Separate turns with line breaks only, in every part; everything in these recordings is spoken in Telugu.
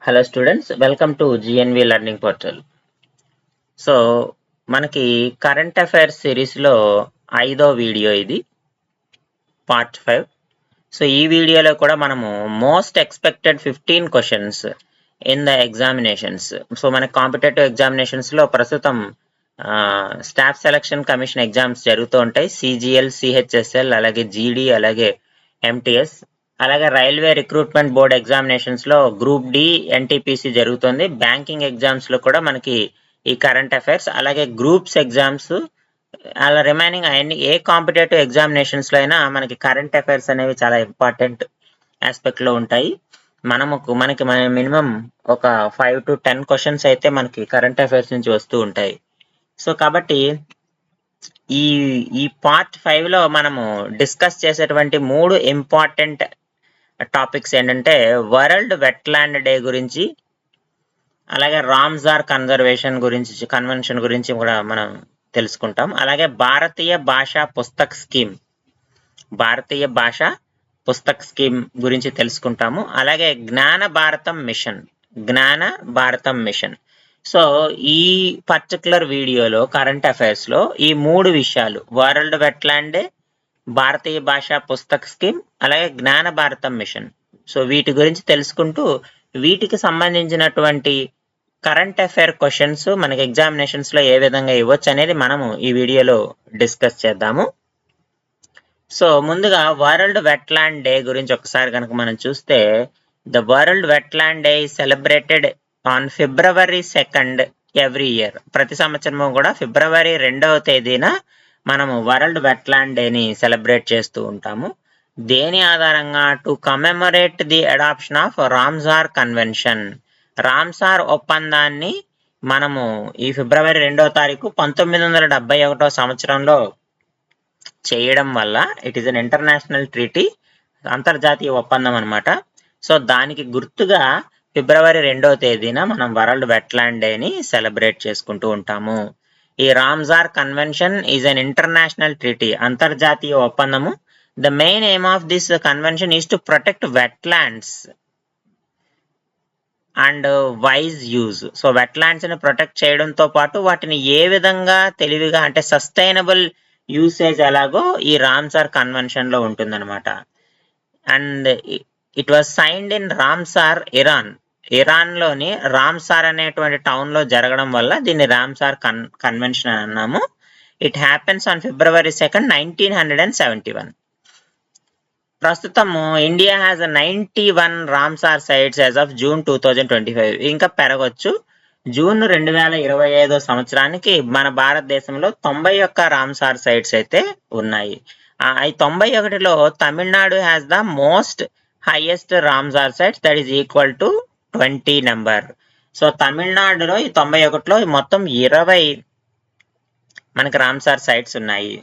Hello students, welcome to GNV learning portal. So మనకి కరెంట్ అఫైర్స్ సిరీస్లో 5వ వీడియో ఇది, పార్ట్ 5. సో ఈ వీడియోలో కూడా మనము most expected 15 questions in the examinations. So మన కాంపిటేటివ్ ఎగ్జామినేషన్స్లో ప్రస్తుతం స్టాఫ్ సెలక్షన్ కమిషన్ ఎగ్జామ్స్ జరుగుతూ ఉంటాయి. సిజిఎల్, సిహెచ్ఎస్ఎల్, అలాగే జీడీ, అలాగే ఎంటీఎస్, అలాగే రైల్వే రిక్రూట్మెంట్ బోర్డ్ ఎగ్జామినేషన్స్ లో గ్రూప్ డి, ఎన్టీపీసీ జరుగుతుంది. బ్యాంకింగ్ ఎగ్జామ్స్ లో కూడా మనకి ఈ కరెంట్ అఫైర్స్, అలాగే గ్రూప్స్ ఎగ్జామ్స్, అలా రిమైనింగ్ అవన్నీ ఏ కాంపిటేటివ్ ఎగ్జామినేషన్స్ లో అయినా మనకి కరెంట్ అఫైర్స్ అనేవి చాలా ఇంపార్టెంట్ ఆస్పెక్ట్ లో ఉంటాయి. మనకి మినిమం ఒక 5 to 10 క్వశ్చన్స్ అయితే మనకి కరెంట్ అఫైర్స్ నుంచి వస్తూ ఉంటాయి. సో కాబట్టి ఈ పార్ట్ 5 లో మనము డిస్కస్ చేసేటువంటి 3 ఇంపార్టెంట్ టాపిక్స్ ఏంటంటే వరల్డ్ వెట్లాండ్ డే గురించి, అలాగే రామ్సార్ కన్వెన్షన్ గురించి కూడా మనం తెలుసుకుంటాం. అలాగే భారతీయ భాషా పుస్తక్ స్కీమ్ గురించి తెలుసుకుంటాము. అలాగే జ్ఞాన భారతం మిషన్. సో ఈ పర్టికులర్ వీడియోలో కరెంట్ అఫైర్స్ లో ఈ 3 విషయాలు, వరల్డ్ వెట్లాండ్ డే, భారతీయ భాషా పుస్తక్ స్కీమ్, అలాగే జ్ఞాన భారతం మిషన్, సో వీటి గురించి తెలుసుకుంటూ వీటికి సంబంధించినటువంటి కరెంట్ అఫైర్ క్వశ్చన్స్ మనకి ఎగ్జామినేషన్స్ లో ఏ విధంగా ఇవ్వచ్చు అనేది మనము ఈ వీడియోలో డిస్కస్ చేద్దాము. సో ముందుగా వరల్డ్ వెట్లాండ్ డే గురించి ఒకసారి కనుక మనం చూస్తే, the world wetland day celebrated on February 2nd every year. ప్రతి సంవత్సరము కూడా ఫిబ్రవరి 2వ తేదీన మనము వరల్డ్ వెట్లాండ్ డేని సెలబ్రేట్ చేస్తూ ఉంటాము. దేని ఆధారంగా? To commemorate the adoption of Ramsar convention. Ramsar ఒప్పందాన్ని మనము ఈ ఫిబ్రవరి 2వ తారీఖు 1971 సంవత్సరంలో చేయడం వల్ల, it is an international treaty, అంతర్జాతీయ ఒప్పందం అనమాట. సో దానికి గుర్తుగా ఫిబ్రవరి 2వ తేదీన మనం వరల్డ్ వెట్లాండ్ డేని సెలబ్రేట్ చేసుకుంటూ ఉంటాము. ఈ Ramsar convention is an international treaty, అంతర్జాతీయ ఒప్పందము. The main aim of this convention is to protect wetlands and wise use. So wetlands ని ప్రొటెక్ట్ చేయడంతో పాటు వాటిని ఏ విధంగా తెలివిగా, అంటే సస్టైనబుల్ యూసేజ్ ఎలాగో ఈ రామ్సార్ కన్వెన్షన్ లో ఉంటుందన్నమాట. And it was signed in Ramsar, Iran లోని రామ్సార్ అనేటువంటి టౌన్ లో జరగడం వల్ల దీన్ని రామ్సార్ కన్వెన్షన్ అని అన్నాము. It happens on February 2nd, 1971. ప్రస్తుతము India has 91 Ramsar sites as of June 2025. ఇంకా పెరగొచ్చు. జూన్ 2025 సంవత్సరానికి మన భారతదేశంలో 91 రామ్సార్ సైట్స్ అయితే ఉన్నాయి. ఈ 91లో Tamil Nadu has the most highest Ramsar sites, that is equal to 20 number. So తమిళనాడులో ఈ 91లో మొత్తం 20 మనకి రామ్సార్ సైట్స్ ఉన్నాయి.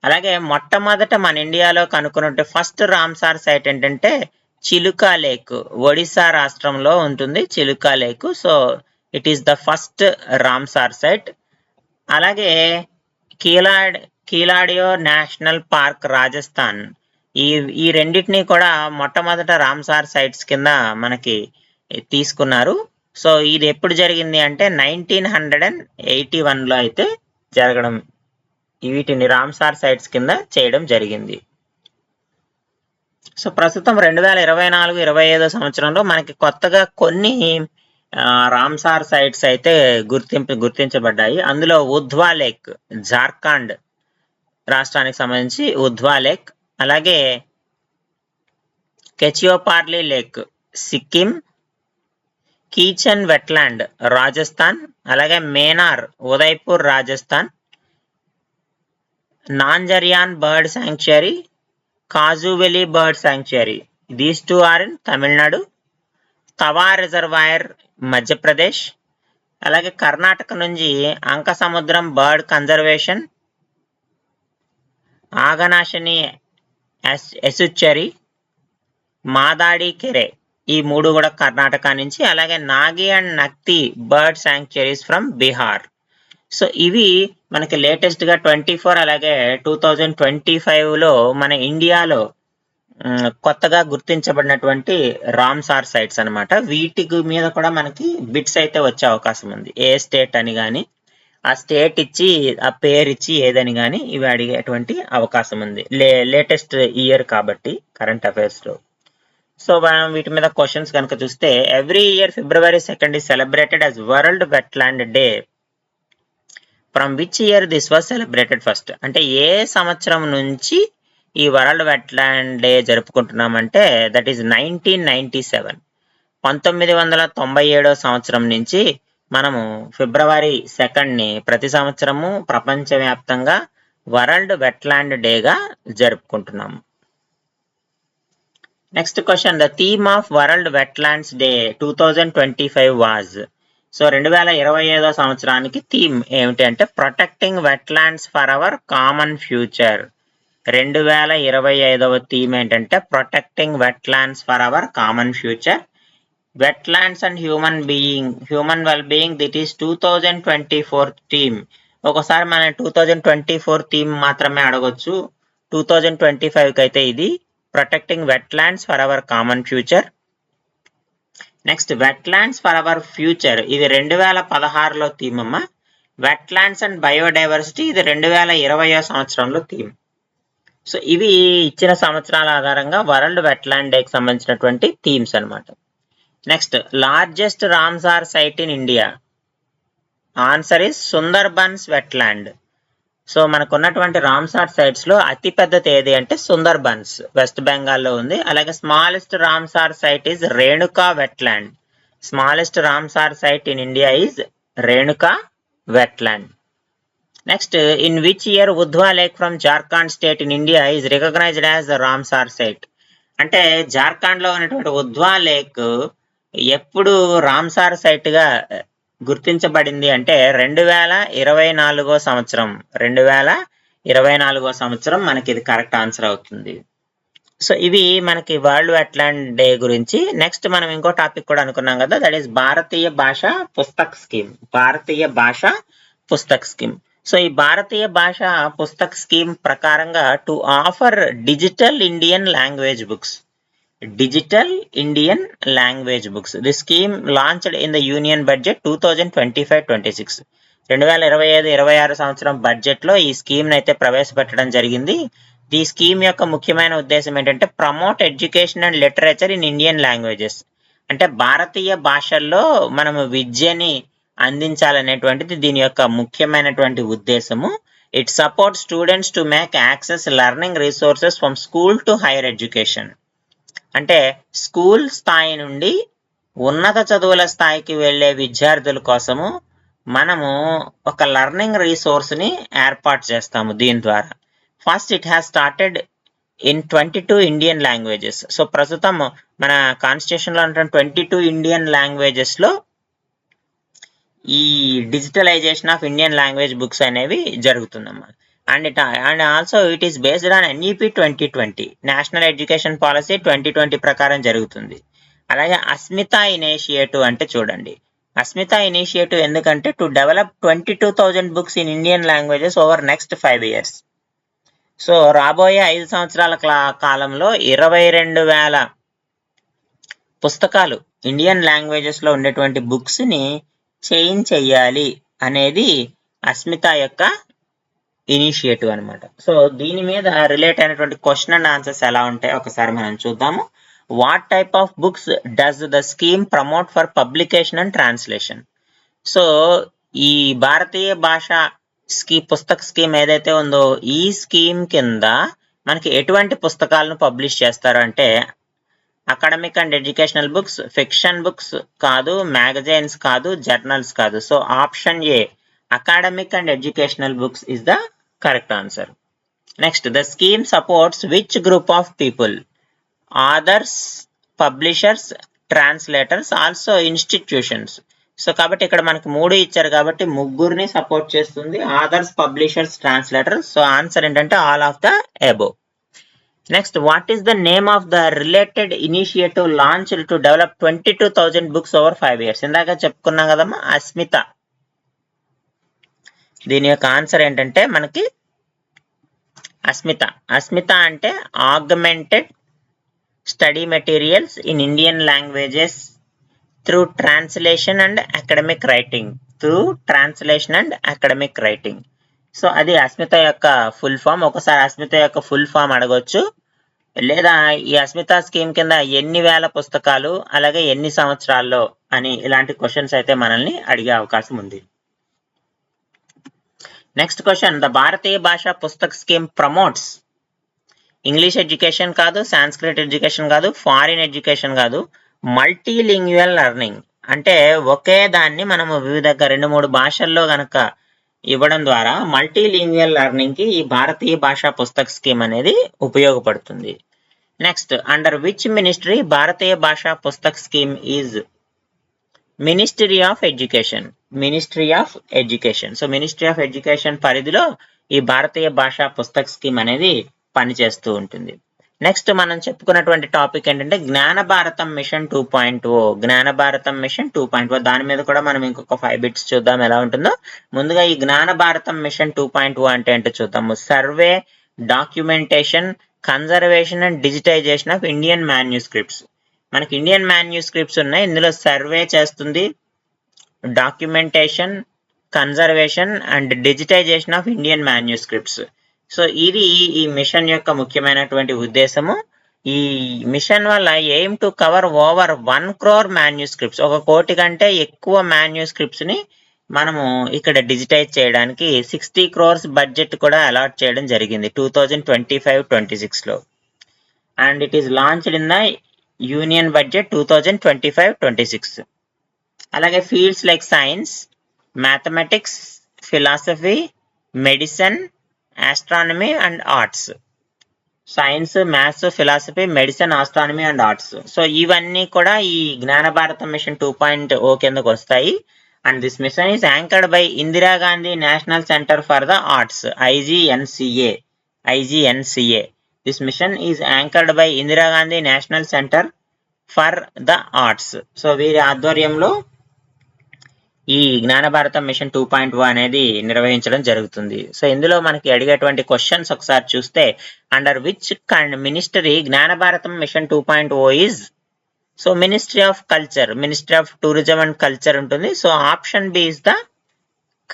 అలాగే మొట్టమొదట మన ఇండియాలో కనుక్కున్నట్టు ఫస్ట్ రామ్సార్ సైట్ ఏంటంటే చిలుకా లేక్, ఒడిశా రాష్ట్రంలో ఉంటుంది Chilika lake. So it is the first Ramsar site. అలాగే కీలాడియో నేషనల్ పార్క్, రాజస్థాన్, ఈ రెండింటినీ కూడా మొట్టమొదట రామ్సార్ సైట్స్ కింద మనకి తీసుకున్నారు. సో ఇది ఎప్పుడు జరిగింది అంటే 1981లో అయితే జరగడం, వీటిని రామ్సార్ సైట్స్ కింద చేయడం జరిగింది. సో ప్రస్తుతం 2024-25 సంవత్సరంలో మనకి కొత్తగా కొన్ని రామ్సార్ సైట్స్ అయితే గుర్తించబడ్డాయి. అందులో ఉధ్వా లేక్, జార్ఖండ్ రాష్ట్రానికి సంబంధించి ఉధ్వా లేక్, అలాగే కెచియోపార్లీ లేక్, సిక్కిం, కీచన్ వెట్లాండ్, రాజస్థాన్, అలాగే Menar, Udaipur, Rajasthan, Nanjarayan bird sanctuary, Kazhuveli bird sanctuary, these 2 are in Tamil Nadu, Tawa reservoir, Madhya Pradesh, అలాగే కర్ణాటక నుంచి అంకసముద్రం బర్డ్ కన్జర్వేషన్, ఆగనాశిని ఎసుచ్చరి, మాదాడి కెరే, ఈ 3 కూడా కర్ణాటక నుంచి, అలాగే Nagi and Nakti bird sanctuaries from Bihar. So ఇవి మనకి లేటెస్ట్ గా 24, అలాగే 2025లో మన ఇండియాలో కొత్తగా గుర్తించబడినటువంటి రామ్సార్ సైట్స్ అన్నమాట. వీటి మీద కూడా మనకి బిట్స్ అయితే వచ్చే అవకాశం ఉంది. ఏ స్టేట్ అని కానీ ఆ స్టేట్ ఇచ్చి ఆ పేరు ఇచ్చి ఏదని కానీ ఇవి అడిగేటువంటి అవకాశం ఉంది. లేటెస్ట్ ఇయర్ కాబట్టి కరెంట్ అఫైర్స్ లో. సో మనం వీటి మీద క్వశ్చన్స్ కనుక చూస్తే, every year February 2nd is celebrated as world wetland day. From which year this was celebrated first? అంటే ఏ సంవత్సరం నుంచి ఈ వరల్డ్ వెట్లాండ్ డే జరుపుకుంటున్నామంటే దట్ ఈస్ 1997. 1997 సంవత్సరం నుంచి మనము February 2nd ప్రతి సంవత్సరము ప్రపంచవ్యాప్తంగా వరల్డ్ వెట్లాండ్ డేగా జరుపుకుంటున్నాము. Next question, the theme of world wetlands day 2025 was. So 2025 సంవత్సరానికి థీమ్ ఏమిటి అంటే protecting wetlands for our common future. 2025 theme ఏంటంటే protecting wetlands for our common future. Wetlands and human well being, that is 2024 theme. ఒకసారి మన 2024 థీమ్ మాత్రమే అడగొచ్చు. 2025 అయితే ఇది protecting wetlands for our common future. Next, wetlands for our future ఇది 2016లో థీమ్ అమ్మా. వెట్లాండ్స్ అండ్ బయోడైవర్సిటీ ఇది 2020 సంవత్సరంలో థీమ్. సో ఇవి ఇచ్చిన సంవత్సరాల ఆధారంగా వరల్డ్ వెట్లాండ్ డేకి సంబంధించినటువంటి థీమ్స్ అన్నమాట. Next, largest Ramsar site in India. Answer is Sundarbans wetland. So మనకున్నటువంటి రామ్సార్ సైట్స్ లో అతి పెద్దది ఏది అంటే సుందర్బన్స్, వెస్ట్ బెంగాల్లో ఉంది. అలాగే smallest Ramsar site is Renuka wetland. Smallest Ramsar site in India is Renuka wetland. Next, in which year Udhwa lake from Jharkhand state in India is recognised as the Ramsar site. అంటే జార్ఖండ్ లో ఉన్నటువంటి ఉధ్వా లేక్ ఎప్పుడు రామ్సార్ సైట్ గా గుర్తించబడింది అంటే 2024 సంవత్సరం. 2024 సంవత్సరం మనకి ఇది కరెక్ట్ ఆన్సర్ అవుతుంది. సో ఇవి మనకి వరల్డ్ వెట్లాండ్ డే గురించి. నెక్స్ట్ మనం ఇంకో టాపిక్ కూడా అనుకున్నాం కదా, that is Bharatiya Bhasha Pustak scheme. Bharatiya Bhasha Pustak scheme. So ఈ భారతీయ భాషా పుస్తక్ స్కీమ్ ప్రకారంగా to offer digital Indian language books. Digital Indian language books. The scheme launched in the Union Budget 2025-26. 2025-26 సంవత్సరం బడ్జెట్ లో ఈ స్కీమ్ అయితే ప్రవేశపెట్టడం జరిగింది. ఈ స్కీమ్ యొక్క ముఖ్యమైన ఉద్దేశం ఏంటంటే promote education and literature in Indian languages. అంటే భారతీయ భాషల్లో మనము విద్యని అందించాలనేటువంటిది దీని యొక్క ముఖ్యమైనటువంటి ఉద్దేశము. It support students to make access learning resources from school to higher education. అంటే స్కూల్ స్థాయి నుండి ఉన్నత చదువుల స్థాయికి వెళ్ళే విద్యార్థుల కోసము మనము ఒక లెర్నింగ్ రిసోర్స్ ని ఏర్పాటు చేస్తాము దీని ద్వారా. First it has started in 22 Indian languages. So ప్రస్తుతం మన కాన్స్టిట్యూషన్ లో ఉన్న 22 ఇండియన్ లాంగ్వేజెస్ లో ఈ digitalization of Indian language books అనేవి జరుగుతుందమ్మా. And also it is based on NEP 2020, national education policy 2020 ప్రకారం జరుగుతుంది. అలాగే అస్మిత ఇనిషియేటివ్ అంటే చూడండి, అస్మిత ఇనిషియేటివ్ ఎందుకంటే to develop 22,000 books in Indian languages over next 5 years. So రాబోయే 5 సంవత్సరాల కాలంలో 22,000 పుస్తకాలు ఇండియన్ లాంగ్వేజెస్ లో ఉండేటువంటి బుక్స్ ని చేంజ్ చెయ్యాలి అనేది అస్మిత యొక్క ఇనిషియేటివ్ అనమాట. సో దీని మీద రిలేట్ అయినటువంటి క్వశ్చన్ అండ్ ఆన్సర్స్ ఎలా ఉంటాయి ఒకసారి మనం చూద్దాము. What type of books does the scheme promote for publication and translation? So ఈ భారతీయ భాష పుస్తక స్కీమ్ ఏదైతే ఉందో ఈ స్కీమ్ కింద మనకి ఎటువంటి పుస్తకాలను పబ్లిష్ చేస్తారు అంటే academic and educational books, fiction books కాదు, మ్యాగజైన్స్ కాదు, జర్నల్స్ కాదు. So option A academic and educational books is the correct answer. Next, the scheme supports which group of people? Authors, publishers, translators, also institutions. So కాబట్టి ఇక్కడ మనకి 3 ఇచ్చారు కాబట్టి ముగ్గురిని సపోర్ట్ చేస్తుంది, authors, publishers, translators. So answer ఏంటంటే all of the above. Next, what is the name of the related initiative launched to develop 22,000 books over 5 years? ఇందాక చెప్పుకున్నాం కదమ్మా అస్మిత. దీని యొక్క ఆన్సర్ ఏంటంటే మనకి అస్మిత. అస్మిత అంటే augmented study materials in Indian languages through translation and academic writing. So అది అస్మిత యొక్క ఫుల్ ఫామ్. ఒకసారి అస్మిత యొక్క ఫుల్ ఫామ్ అడగొచ్చు, లేదా ఈ అస్మిత స్కీమ్ కింద ఎన్ని వేల పుస్తకాలు, అలాగే ఎన్ని సంవత్సరాల్లో అని ఇలాంటి క్వశ్చన్స్ అయితే మనల్ని అడిగే అవకాశం ఉంది. Next question, the Bharatiya Bhasha Pustak scheme promotes English education కాదు, సాంస్క్రిట్ ఎడ్యుకేషన్ కాదు, ఫారిన్ ఎడ్యుకేషన్ కాదు, మల్టీలింగ్యువల్ లెర్నింగ్. అంటే ఒకే దాన్ని మనము వివిధ 2-3 భాషల్లో గనక ఇవ్వడం ద్వారా మల్టీలింగ్యువల్ లెర్నింగ్ కి ఈ భారతీయ భాషా పుస్తక్ స్కీమ్ అనేది ఉపయోగపడుతుంది. Next, under which ministry Bharatiya Bhasha Pustak scheme is? Ministry of education. So ministry of education పరిధిలో ఈ భారతీయ భాషా పుస్తక్ స్కీమ్ అనేది పనిచేస్తూ ఉంటుంది. నెక్స్ట్ మనం చెప్పుకున్నటువంటి టాపిక్ ఏంటంటే జ్ఞాన భారతం మిషన్ 2.0. దాని మీద కూడా మనం ఇంకొక 5 బిట్స్ చూద్దాం ఎలా ఉంటుందో. ముందుగా ఈ జ్ఞాన భారతం మిషన్ 2.0 అంటే ఏంటో చూద్దాము. Survey, documentation, conservation and digitisation of Indian manuscripts. మనకి ఇండియన్ మాన్యూస్క్రిప్ట్స్ ఉన్నాయి, ఇందులో సర్వే చేస్తుంది, documentation, conservation and digitisation of Indian manuscripts. So ఇది ఈ మిషన్ యొక్క ముఖ్యమైనటువంటి ఉద్దేశము. ఈ మిషన్ వల్ల aim to cover over 1 crore manuscripts, 1 కోటి కంటే ఎక్కువ మాన్యూస్క్రిప్ట్స్ ని మనము ఇక్కడ డిజిటైజ్ చేయడానికి 60 crores బడ్జెట్ కూడా అలాట్ చేయడం జరిగింది 2025-26 లో. And it is launched in the union budget 2025-26. అలాగే fields like science, mathematics, philosophy, medicine, astronomy and arts. Science, maths, philosophy, medicine, astronomy and arts. So ఇవన్నీ కూడా ఈ జ్ఞాన భారతం మిషన్ 2.0 కిందకు వస్తాయి. And this mission is anchored by Indira Gandhi National Centre for the Arts, IGNCA. This mission is anchored by Indira Gandhi National Centre for the Arts. So వీరి ఆధ్వర్యంలో ఈ జ్ఞాన భారతం మిషన్ 2.0 అనేది నిర్వహించడం జరుగుతుంది. సో ఇందులో మనకి అడిగేటువంటి క్వశ్చన్స్ ఒకసారి చూస్తే, under which ministry Gyan Bharatam mission 2.0 is? So ministry of culture, ministry of tourism and culture ఉంటుంది. So option B is the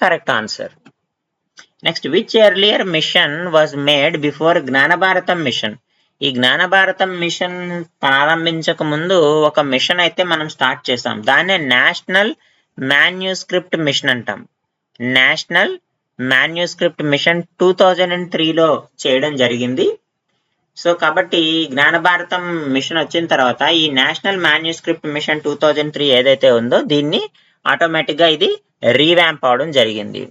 correct answer. Next, which earlier mission was made before Gyan Bharatam machine? ఈ జ్ఞాన భారతం మిషన్ ప్రారంభించక ముందు ఒక మిషన్ అయితే మనం స్టార్ట్ చేసాం, దాన్నే నేషనల్ మాన్యూస్క్రిప్ట్ మిషన్ అంటాం. నేషనల్ మాన్యూస్క్రిప్ట్ మిషన్ 2003లో చేయడం జరిగింది. సో కాబట్టి జ్ఞాన భారతం మిషన్ వచ్చిన తర్వాత ఈ నేషనల్ మాన్యూస్క్రిప్ట్ మిషన్ 2003 ఏదైతే ఉందో దీన్ని ఆటోమేటిక్ గా ఇది రీవ్యాంప్ అవడం జరిగింది.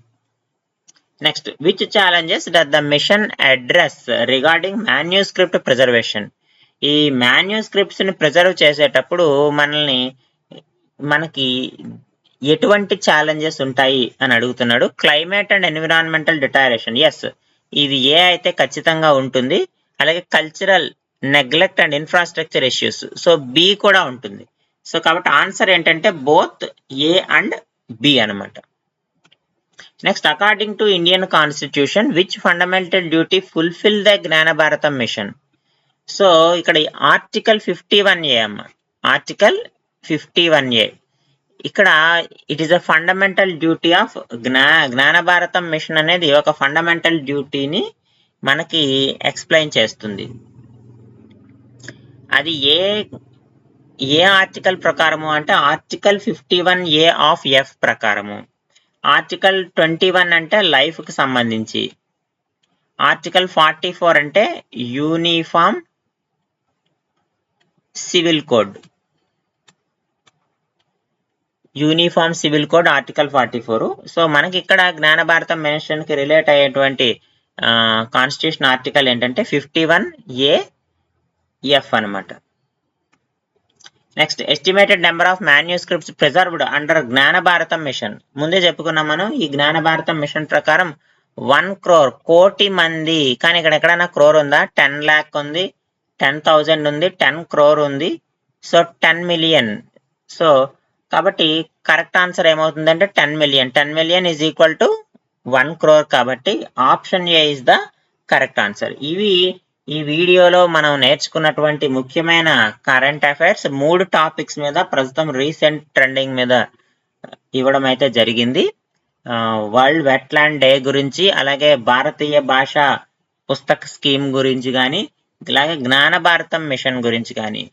Next, which challenges does the mission address regarding manuscript preservation? ఈ మాన్యూస్క్రిప్ట్స్ ని ప్రిజర్వ్ చేసేటప్పుడు మనకి ఎటువంటి ఛాలెంజెస్ ఉంటాయి అని అడుగుతున్నాడు. Climate and environmental deterioration, yes ఇది ఏ అయితే ఖచ్చితంగా ఉంటుంది. అలాగే cultural neglect and infrastructure issues, so B కూడా ఉంటుంది. సో కాబట్టి ఆన్సర్ ఏంటంటే బోత్ ఏ అండ్ బి అనమాట. Next, according to Indian constitution which fundamental duty fulfil the Gyan Bharatam mission? So ఇక్కడ ఆర్టికల్ 51A అమ్మ, ఆర్టికల్ 51A. ఇక్కడ it is a fundamental duty of Gyan Bharatam machine అనేది ఒక ఫండమెంటల్ డ్యూటీని మనకి ఎక్స్ప్లెయిన్ చేస్తుంది. అది ఏ ఆర్టికల్ ప్రకారము అంటే ఆర్టికల్ 51A ఆఫ్ ఎఫ్ ప్రకారము. ఆర్టికల్ 21 అంటే లైఫ్ కి సంబంధించి. ఆర్టికల్ 44 అంటే uniform civil code. Article 44. So మనకి ఇక్కడ జ్ఞాన భారతం మిషన్ కి రిలేట్ అయ్యేటువంటి కాన్స్టిట్యూషన్ ఆర్టికల్ ఏంటంటే 51AF అనమాట. Next, estimated number of manuscripts preserved under Gyan Bharatam machine. ముందే చెప్పుకున్నాం మనం, ఈ జ్ఞాన భారతం మిషన్ ప్రకారం 1 crore, కోటి మంది. కానీ ఇక్కడ ఎక్కడైనా క్రోర్ ఉందా? 10 lakh ఉంది, 10,000 ఉంది, 10 crore ఉంది, సో 10 million. సో కాబట్టి కరెక్ట్ ఆన్సర్ ఏమవుతుందంటే 10 million. 10 million is equal to 1 crore. కాబట్టి option A is the correct answer. ఇవి ఈ వీడియోలో మనం నేర్చుకున్నటువంటి ముఖ్యమైన కరెంట్ అఫైర్స్ 3 టాపిక్స్ మీద ప్రస్తుతం రీసెంట్ ట్రెండింగ్ మీద ఇవ్వడం అయితే జరిగింది. వరల్డ్ వెట్లాండ్ డే గురించి, అలాగే భారతీయ భాషా పుస్తక స్కీమ్ గురించి కానీ, ఇలాగే జ్ఞాన భారతం మిషన్ గురించి కానీ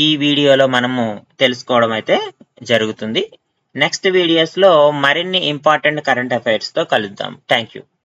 ఈ వీడియోలో మనము తెలుసుకోవడం అయితే జరుగుతుంది. నెక్స్ట్ వీడియోస్లో మరిన్ని ఇంపార్టెంట్ కరెంట్ అఫైర్స్తో కలుద్దాం. Thank you.